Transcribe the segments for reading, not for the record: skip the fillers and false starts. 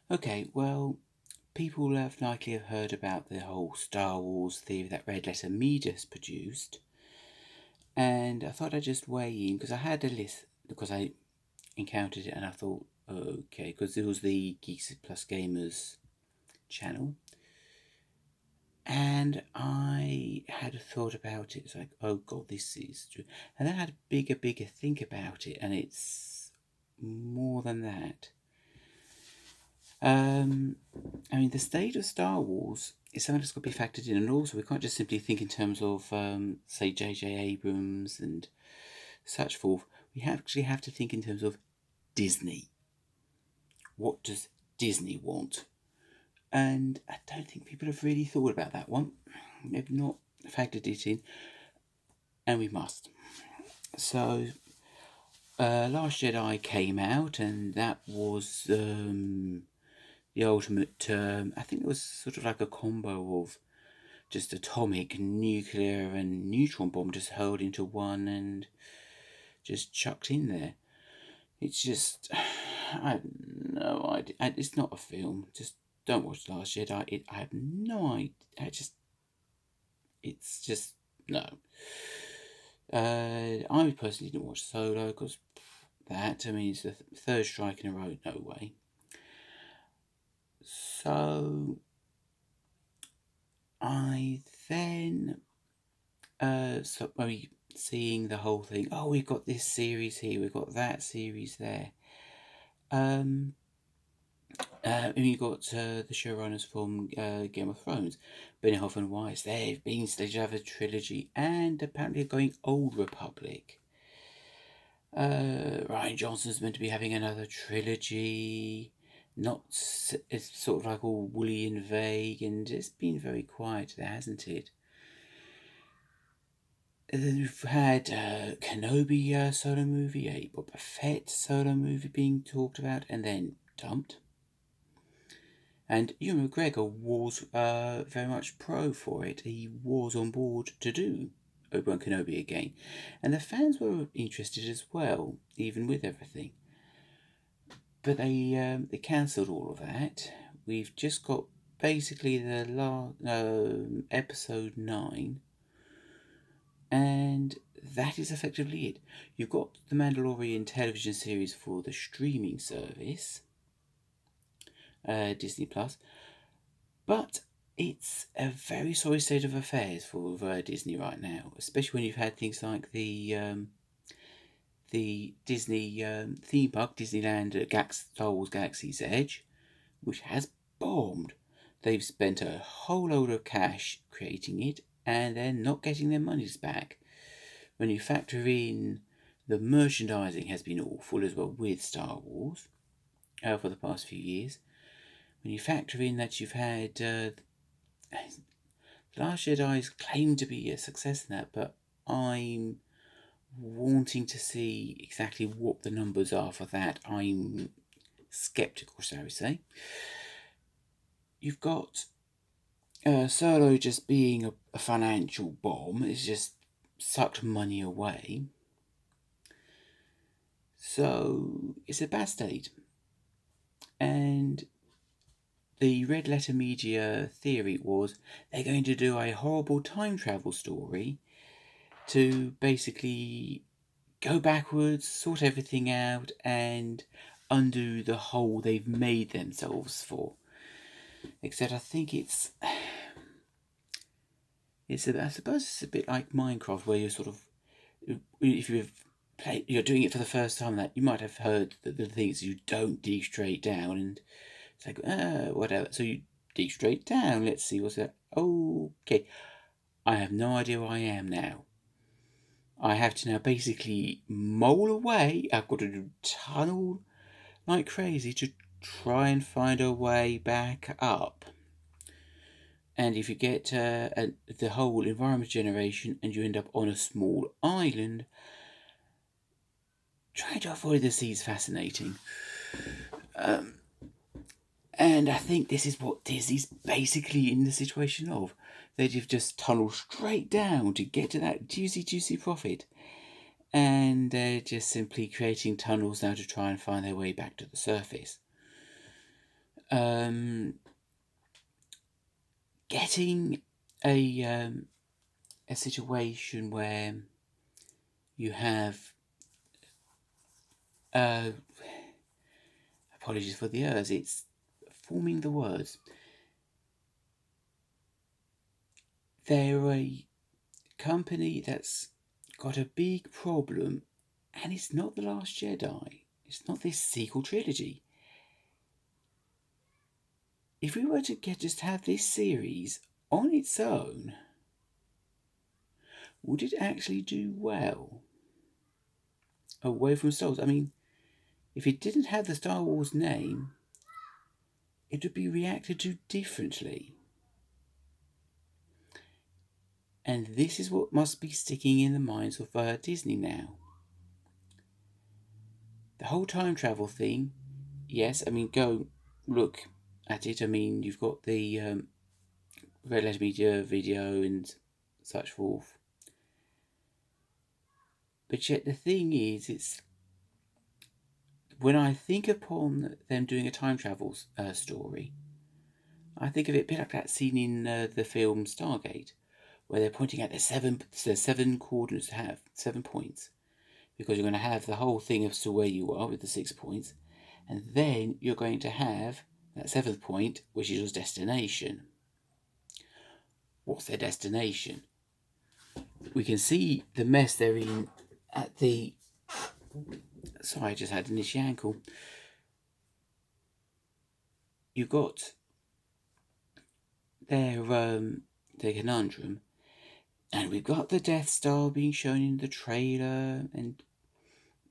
Okay, well, people have likely have heard about the whole Star Wars theory that Red Letter Media has produced, and I thought I'd just weigh in because I had a list because I encountered it and I thought, okay, because it was the Geeks Plus Gamers channel, and I had a thought about it. It's like, oh god, this is true, and then I had a bigger think about it, and it's more than that. I mean, the state of Star Wars is something that's got to be factored in, and also we can't just simply think in terms of, say, J.J. Abrams and such forth. We actually have to think in terms of Disney. What does Disney want? And I don't think people have really thought about that one. They've not factored it in, and we must. So, Last Jedi came out, and that was the ultimate. I think it was sort of like a combo of just atomic, nuclear, and neutron bomb just hurled into one and just chucked in there. It's just, I have no idea. It's not a film. Just don't watch Last Jedi. I have no idea. It's just no. I personally didn't watch Solo because that, I mean, it's the third strike in a row. No way. So I then so maybe seeing the whole thing. Oh, we've got this series here, we've got that series there. And you got the showrunners from Game of Thrones, Benioff and Weiss. They've been slated to have a trilogy, and apparently going Old Republic. Ryan Johnson's meant to be having another trilogy. Not it's sort of like all woolly and vague, and it's been very quiet there, hasn't it? And then we've had Kenobi solo movie, a Boba Fett solo movie being talked about and then dumped. And Ewan McGregor was very much pro for it. He was on board to do Obi-Wan Kenobi again. And the fans were interested as well, even with everything. But they cancelled all of that. We've just got basically the last episode 9, and that is effectively it. You've got the Mandalorian television series for the streaming service, Disney Plus, but it's a very sorry state of affairs for Disney right now, especially when you've had things like the Disney theme park, Disneyland Star Wars Galaxy's Edge, which has bombed. They've spent a whole load of cash creating it, and they're not getting their monies back. When you factor in the merchandising has been awful as well with Star Wars for the past few years. When you factor in that you've had The Last Jedi's claimed to be a success in that, but I'm wanting to see exactly what the numbers are for that. I'm skeptical, shall we say. You've got Solo just being a financial bomb. It's just sucked money away. So it's a bad state. And the Red Letter Media theory was they're going to do a horrible time travel story to basically go backwards, sort everything out, and undo the hole they've made themselves for. Except I think I suppose it's a bit like Minecraft, where you're sort of, if you're doing it for the first time, that you might have heard the things you don't dig straight down, and it's like, whatever. So you dig straight down. Let's see what's that. Okay, I have no idea where I am now. I have to now basically mole away. I've got to do tunnel like crazy to try and find a way back up. And if you get the whole environment generation and you end up on a small island, trying to avoid the sea is fascinating. And I think this is what Disney's basically in the situation of. They've just tunneled straight down to get to that juicy profit. And they're just simply creating tunnels now to try and find their way back to the surface. getting a situation where you have apologies for the errors, it's forming the words. They're a company that's got a big problem, and it's not The Last Jedi. It's not this sequel trilogy. If we were to just have this series on its own, would it actually do well? Away from Star Wars. I mean, if it didn't have the Star Wars name, it would be reacted to differently. And this is what must be sticking in the minds of Disney now. The whole time travel thing, yes, I mean, go look at it. I mean, you've got the Red Letter Media video and such forth. But yet the thing is, it's when I think upon them doing a time travel story, I think of it a bit like that scene in the film Stargate, where they're pointing out there's seven coordinates to have, 7 points, because you're going to have the whole thing as to where you are with the 6 points, and then you're going to have that 7th point, which is your destination. What's their destination? We can see the mess they're in at the... Sorry, I just had an itchy ankle. You've got their conundrum, and we've got the Death Star being shown in the trailer, and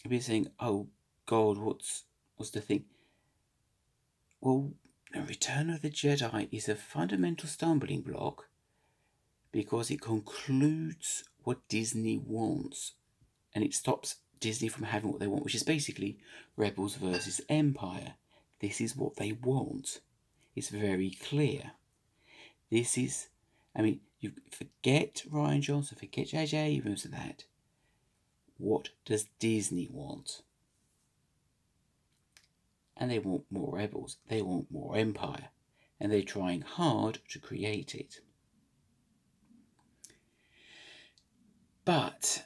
we're saying, oh God, what's the thing? Well, Return of the Jedi is a fundamental stumbling block because it concludes what Disney wants, and it stops Disney from having what they want, which is basically Rebels versus Empire. This is what they want. It's very clear. This is, I mean, you forget Rian Johnson, forget J.J. Abrams and that. What does Disney want? And they want more Rebels. They want more Empire. And they're trying hard to create it. But,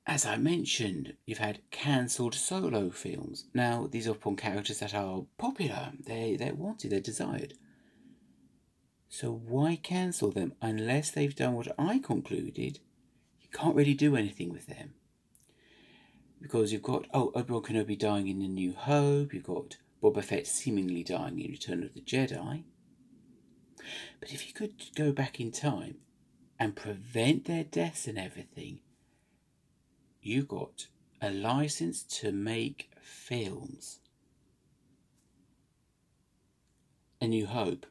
as I mentioned, you've had cancelled Solo films. Now, these are upon characters that are popular. They're wanted, they're desired. So why cancel them unless they've done what I concluded? You can't really do anything with them. Because you've got, Obi-Wan Kenobi dying in A New Hope, you've got Boba Fett seemingly dying in Return of the Jedi. But if you could go back in time and prevent their deaths and everything, you got a license to make films. A New Hope.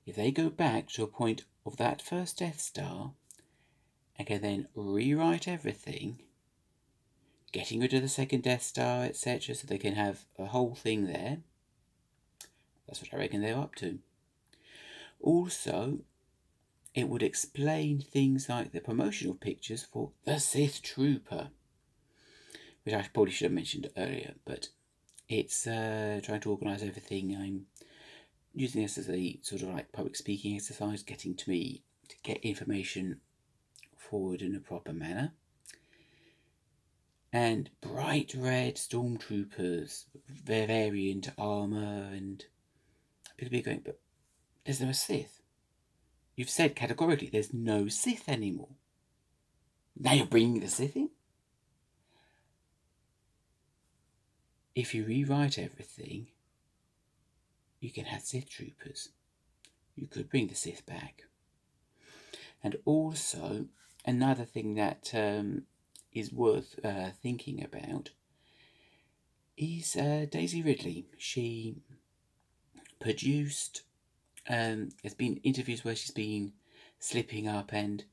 If they go back to a point of that first Death Star and can then rewrite everything, getting rid of the second Death Star, etc., so they can have a whole thing there, that's what I reckon they're up to. Also, it would explain things like the promotional pictures for The Sith Trooper, which I probably should have mentioned earlier, but it's trying to organise everything. I'm using this as a sort of like public speaking exercise, getting to me to get information forward in a proper manner. And bright red stormtroopers, their variant armour, and people be going, but there's no Sith. You've said categorically there's no Sith anymore. Now you're bringing the Sith in? If you rewrite everything, you can have Sith troopers. You could bring the Sith back. And also, another thing that is worth thinking about is Daisy Ridley. She produced, there's been interviews where she's been slipping up, and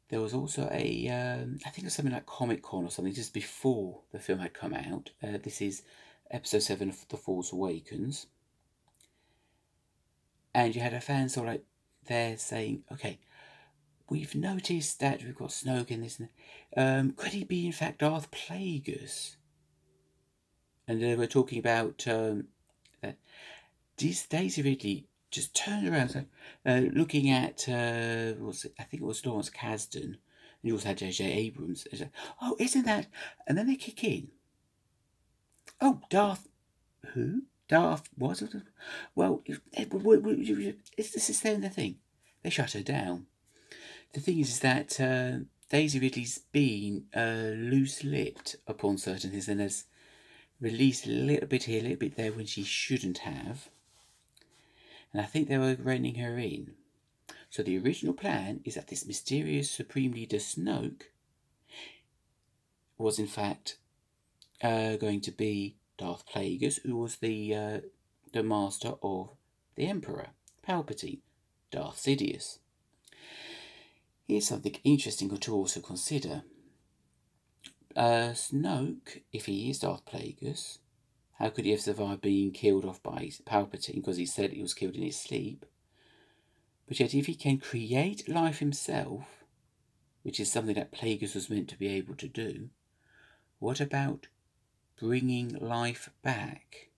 there was also I think it was something like Comic-Con or something just before the film had come out. This is episode 7 of The Force Awakens. And you had a fan sort of like there saying, okay, we've noticed that we've got Snoke in this. Could he be in fact Darth Plagueis? And they were talking about that. Daisy Ridley just turned around, looking at I think it was Lawrence Kasdan, and you also had J.J. Abrams. And said, "Oh, isn't that?" And then they kick in. Oh, Darth who? Darth was it? Well, it's this is the thing. They shut her down. The thing is that Daisy Ridley's been loose-lipped upon certain things and has released a little bit here, a little bit there when she shouldn't have. And I think they were reining her in. So the original plan is that this mysterious Supreme Leader Snoke was in fact going to be Darth Plagueis, who was the master of the Emperor, Palpatine, Darth Sidious. Here's something interesting to also consider. Snoke, if he is Darth Plagueis, how could he have survived being killed off by Palpatine? Because he said he was killed in his sleep. But yet, if he can create life himself, which is something that Plagueis was meant to be able to do, what about bringing life back?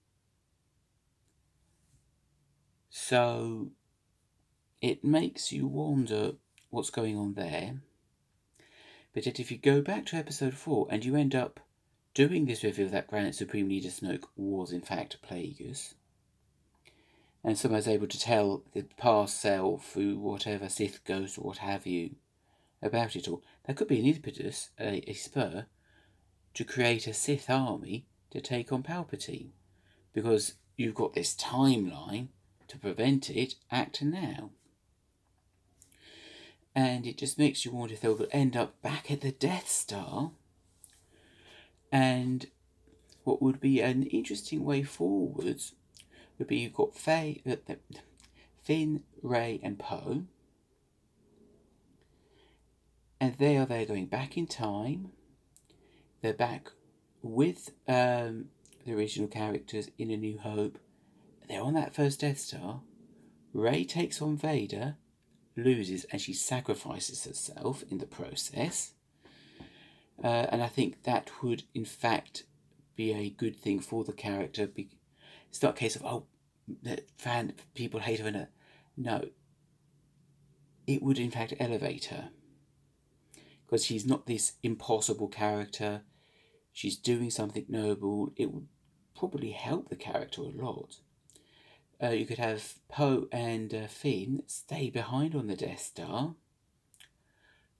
So it makes you wonder what's going on there. But yet if you go back to episode 4 and you end up doing this reveal that Grand Supreme Leader Snoke was in fact Plagueis, and someone's able to tell the past self through whatever Sith ghost or what have you about it all, there could be an impetus, a spur, to create a Sith army to take on Palpatine. Because you've got this timeline to prevent it, act now. And it just makes you wonder if they'll end up back at the Death Star. And what would be an interesting way forwards would be you've got Finn, Rey and Poe. And they're going back in time. They're back with the original characters in A New Hope. They're on that first Death Star. Rey takes on Vader, loses, and she sacrifices herself in the process. And I think that would, in fact, be a good thing for the character. It's not a case of, people hate her. No. It would, in fact, elevate her. Because she's not this impossible character. She's doing something noble. It would probably help the character a lot. You could have Poe and Finn stay behind on the Death Star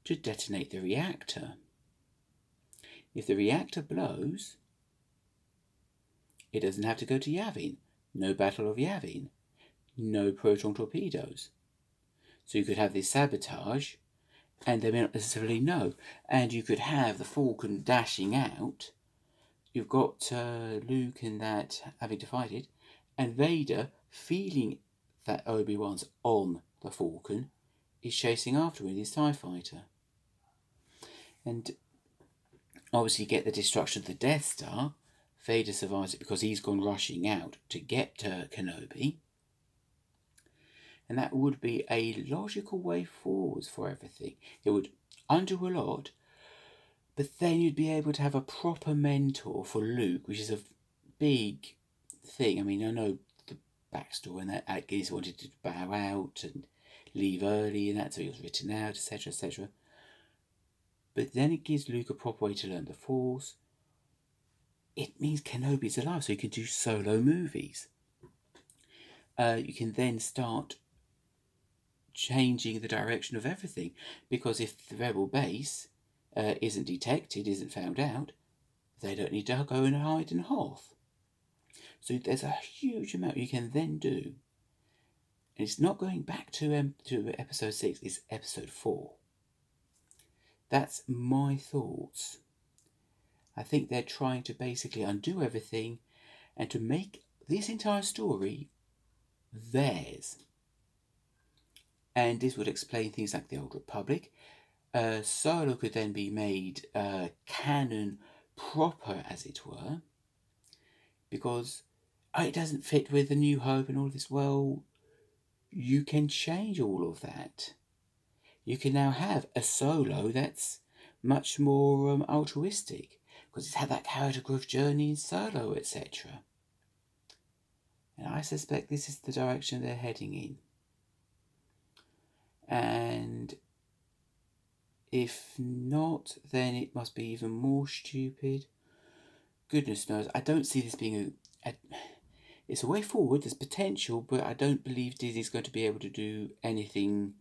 to detonate the reactor. If the reactor blows, it doesn't have to go to Yavin. No Battle of Yavin. No proton torpedoes. So you could have this sabotage, and they may not necessarily know. And you could have the Falcon dashing out. You've got Luke and that having to fight it, and Vader feeling that Obi-Wan's on the Falcon is chasing after with his TIE fighter. And obviously you get the destruction of the Death Star. Vader survives it because he's gone rushing out to get to Kenobi. And that would be a logical way forwards for everything. It would undo a lot, but then you'd be able to have a proper mentor for Luke, which is a big thing. I mean, I know the backstory and that Atgiz wanted to bow out and leave early and that, so he was written out, etc., etc. But then it gives Luke a proper way to learn the Force. It means Kenobi's alive, so you can do solo movies. You can then start changing the direction of everything, because if the rebel base isn't detected, isn't found out, they don't need to go and hide in Hoth. So there's a huge amount you can then do. And it's not going back to episode 6, it's episode 4. That's my thoughts. I think they're trying to basically undo everything and to make this entire story theirs. And this would explain things like the Old Republic. Solo could then be made canon proper, as it were, because it doesn't fit with the New Hope and all this. Well, you can change all of that. You can now have a Solo that's much more altruistic, because it's had that character growth journey in Solo, etc. And I suspect this is the direction they're heading in. And if not, then it must be even more stupid. Goodness knows. I don't see this being it's a way forward, there's potential, but I don't believe Disney's going to be able to do anything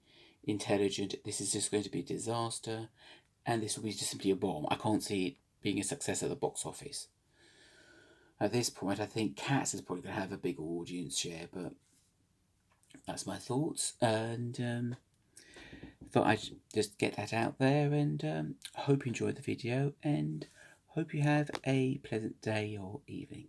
intelligent. This is just going to be a disaster, and this will be just simply a bomb. I can't see it being a success at the box office. At this point, I think Cats is probably going to have a bigger audience share, but that's my thoughts, and thought I'd just get that out there, and hope you enjoyed the video, and hope you have a pleasant day or evening.